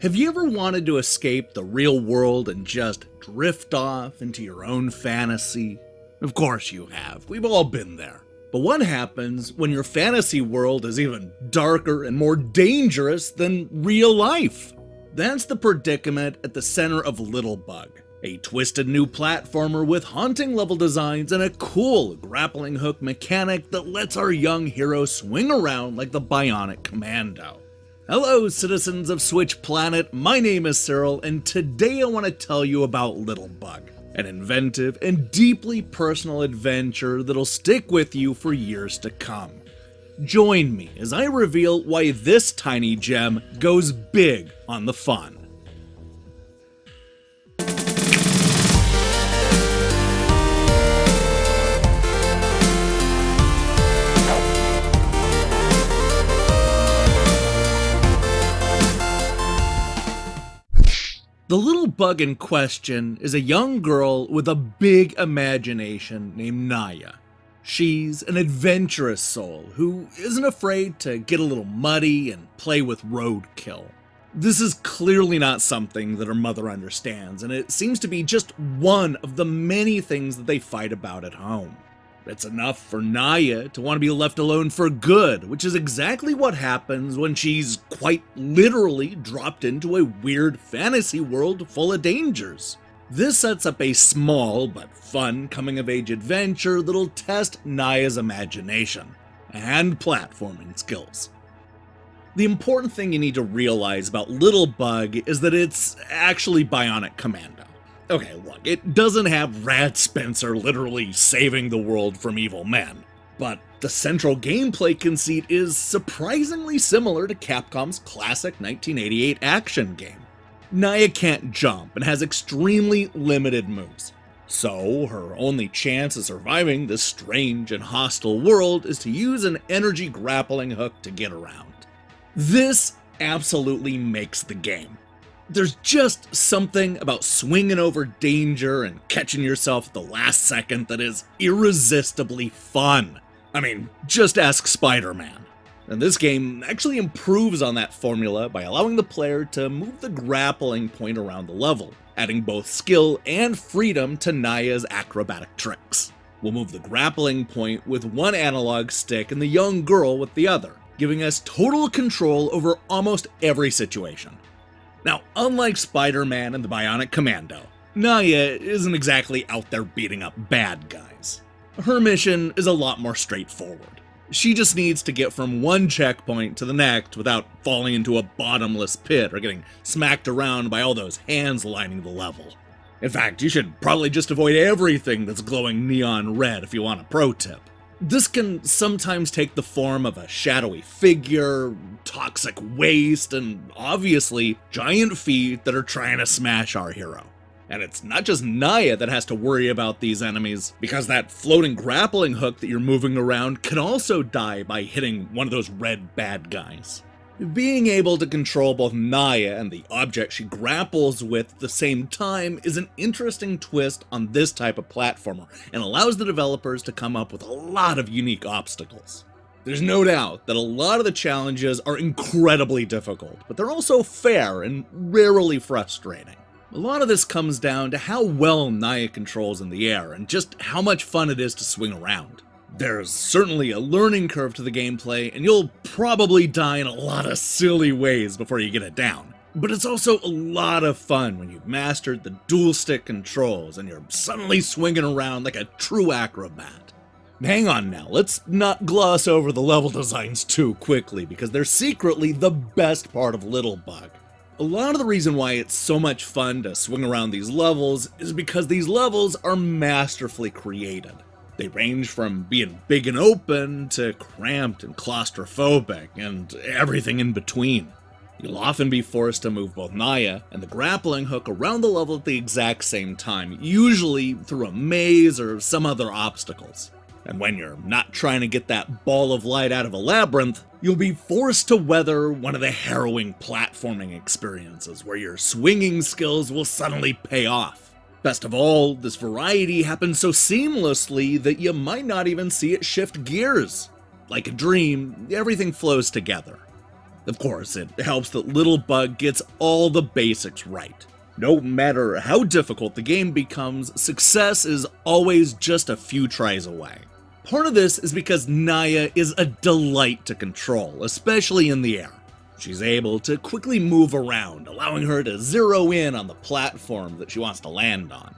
Have you ever wanted to escape the real world and just drift off into your own fantasy? Of course you have. We've all been there. But what happens when your fantasy world is even darker and more dangerous than real life? That's the predicament at the center of Little Bug, a twisted new platformer with haunting level designs and a cool grappling hook mechanic that lets our young hero swing around like the Bionic Commando. Hello, citizens of Switch Planet, my name is Cyril, and today I want to tell you about Little Bug, an inventive and deeply personal adventure that'll stick with you for years to come. Join me as I reveal why this tiny gem goes big on the fun. The little bug in question is a young girl with a big imagination named Nyah. She's an adventurous soul who isn't afraid to get a little muddy and play with roadkill. This is clearly not something that her mother understands, and it seems to be just one of the many things that they fight about at home. It's enough for Nyah to want to be left alone for good, which is exactly what happens when she's quite literally dropped into a weird fantasy world full of dangers. This sets up a small but fun coming-of-age adventure that'll test Nyah's imagination and platforming skills. The important thing you need to realize about Little Bug is that it's actually Bionic Commando. Okay, look, it doesn't have Rad Spencer literally saving the world from evil men, but the central gameplay conceit is surprisingly similar to Capcom's classic 1988 action game. Nyah can't jump and has extremely limited moves, so her only chance of surviving this strange and hostile world is to use an energy grappling hook to get around. This absolutely makes the game. There's just something about swinging over danger and catching yourself at the last second that is irresistibly fun. I mean, just ask Spider-Man. And this game actually improves on that formula by allowing the player to move the grappling point around the level, adding both skill and freedom to Nyah's acrobatic tricks. We'll move the grappling point with one analog stick and the young girl with the other, giving us total control over almost every situation. Now, unlike Spider-Man and the Bionic Commando, Nyah isn't exactly out there beating up bad guys. Her mission is a lot more straightforward. She just needs to get from one checkpoint to the next without falling into a bottomless pit or getting smacked around by all those hands lining the level. In fact, you should probably just avoid everything that's glowing neon red if you want a pro tip. This can sometimes take the form of a shadowy figure, toxic waste, and obviously giant feet that are trying to smash our hero. And it's not just Nyah that has to worry about these enemies, because that floating grappling hook that you're moving around can also die by hitting one of those red bad guys. Being able to control both Nyah and the object she grapples with at the same time is an interesting twist on this type of platformer and allows the developers to come up with a lot of unique obstacles. There's no doubt that a lot of the challenges are incredibly difficult, but they're also fair and rarely frustrating. A lot of this comes down to how well Nyah controls in the air and just how much fun it is to swing around. There's certainly a learning curve to the gameplay, and you'll probably die in a lot of silly ways before you get it down. But it's also a lot of fun when you've mastered the dual stick controls and you're suddenly swinging around like a true acrobat. Hang on now, let's not gloss over the level designs too quickly, because they're secretly the best part of Little Bug. A lot of the reason why it's so much fun to swing around these levels is because these levels are masterfully created. They range from being big and open to cramped and claustrophobic and everything in between. You'll often be forced to move both Nyah and the grappling hook around the level at the exact same time, usually through a maze or some other obstacles. And when you're not trying to get that ball of light out of a labyrinth, you'll be forced to weather one of the harrowing platforming experiences where your swinging skills will suddenly pay off. Best of all, this variety happens so seamlessly that you might not even see it shift gears. Like a dream, everything flows together. Of course, it helps that Little Bug gets all the basics right. No matter how difficult the game becomes, success is always just a few tries away. Part of this is because Nyah is a delight to control, especially in the air. She's able to quickly move around, allowing her to zero in on the platform that she wants to land on.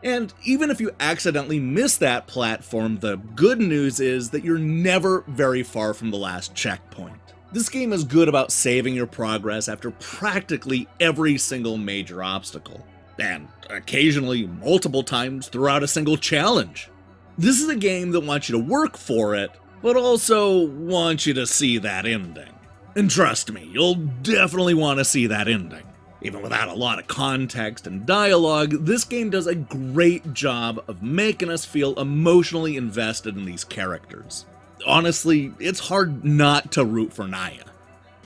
And even if you accidentally miss that platform, the good news is that you're never very far from the last checkpoint. This game is good about saving your progress after practically every single major obstacle, and occasionally multiple times throughout a single challenge. This is a game that wants you to work for it, but also wants you to see that ending. And trust me, you'll definitely want to see that ending. Even without a lot of context and dialogue, this game does a great job of making us feel emotionally invested in these characters. Honestly, it's hard not to root for Nyah.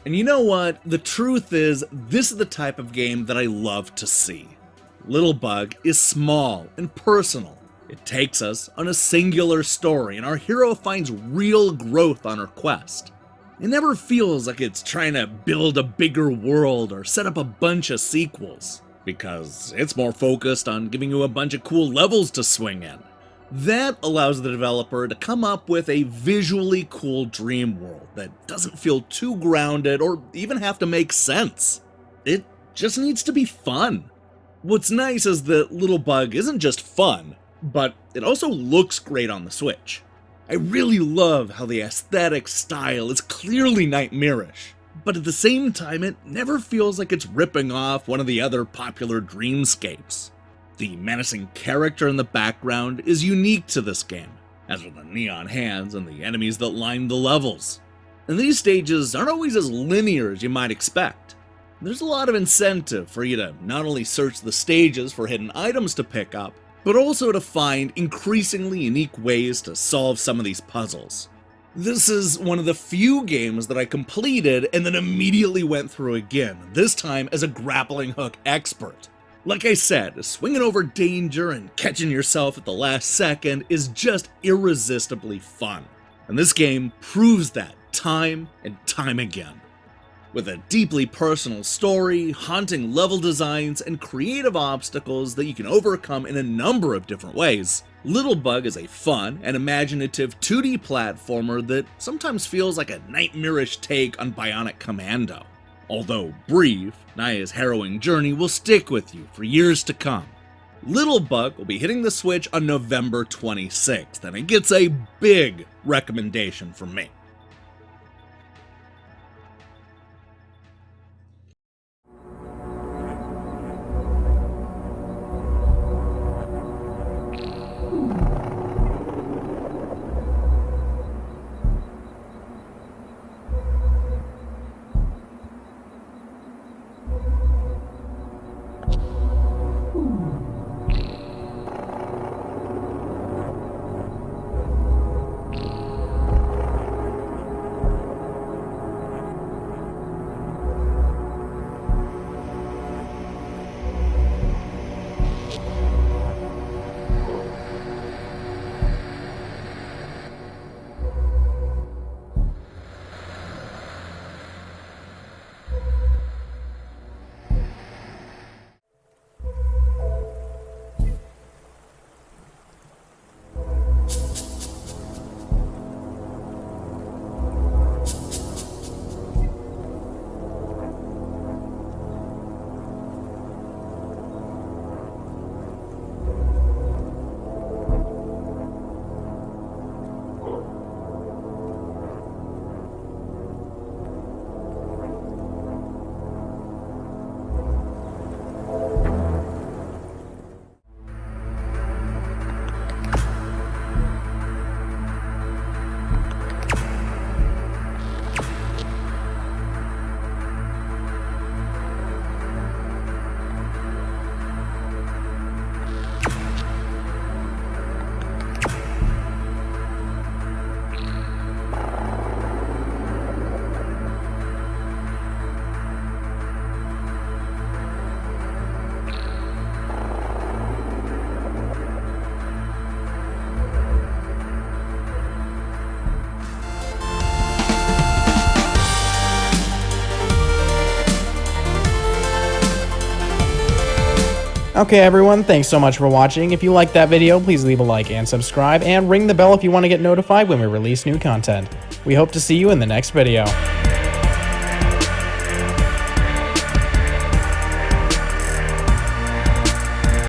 And you know what? The truth is, this is the type of game that I love to see. Little Bug is small and personal. It takes us on a singular story, and our hero finds real growth on her quest. It never feels like it's trying to build a bigger world or set up a bunch of sequels, because it's more focused on giving you a bunch of cool levels to swing in. That allows the developer to come up with a visually cool dream world that doesn't feel too grounded or even have to make sense. It just needs to be fun. What's nice is that Little Bug isn't just fun, but it also looks great on the Switch. I really love how the aesthetic style is clearly nightmarish, but at the same time it never feels like it's ripping off one of the other popular dreamscapes. The menacing character in the background is unique to this game, as are the neon hands and the enemies that line the levels. And these stages aren't always as linear as you might expect. There's a lot of incentive for you to not only search the stages for hidden items to pick up, but also to find increasingly unique ways to solve some of these puzzles. This is one of the few games that I completed and then immediately went through again, this time as a grappling hook expert. Like I said, swinging over danger and catching yourself at the last second is just irresistibly fun. And this game proves that time and time again. With a deeply personal story, haunting level designs, and creative obstacles that you can overcome in a number of different ways, Little Bug is a fun and imaginative 2D platformer that sometimes feels like a nightmarish take on Bionic Commando. Although brief, Nyah's harrowing journey will stick with you for years to come. Little Bug will be hitting the Switch on November 26th, and it gets a big recommendation from me. Okay everyone, thanks so much for watching. If you liked that video, please leave a like and subscribe, and ring the bell if you want to get notified when we release new content. We hope to see you in the next video.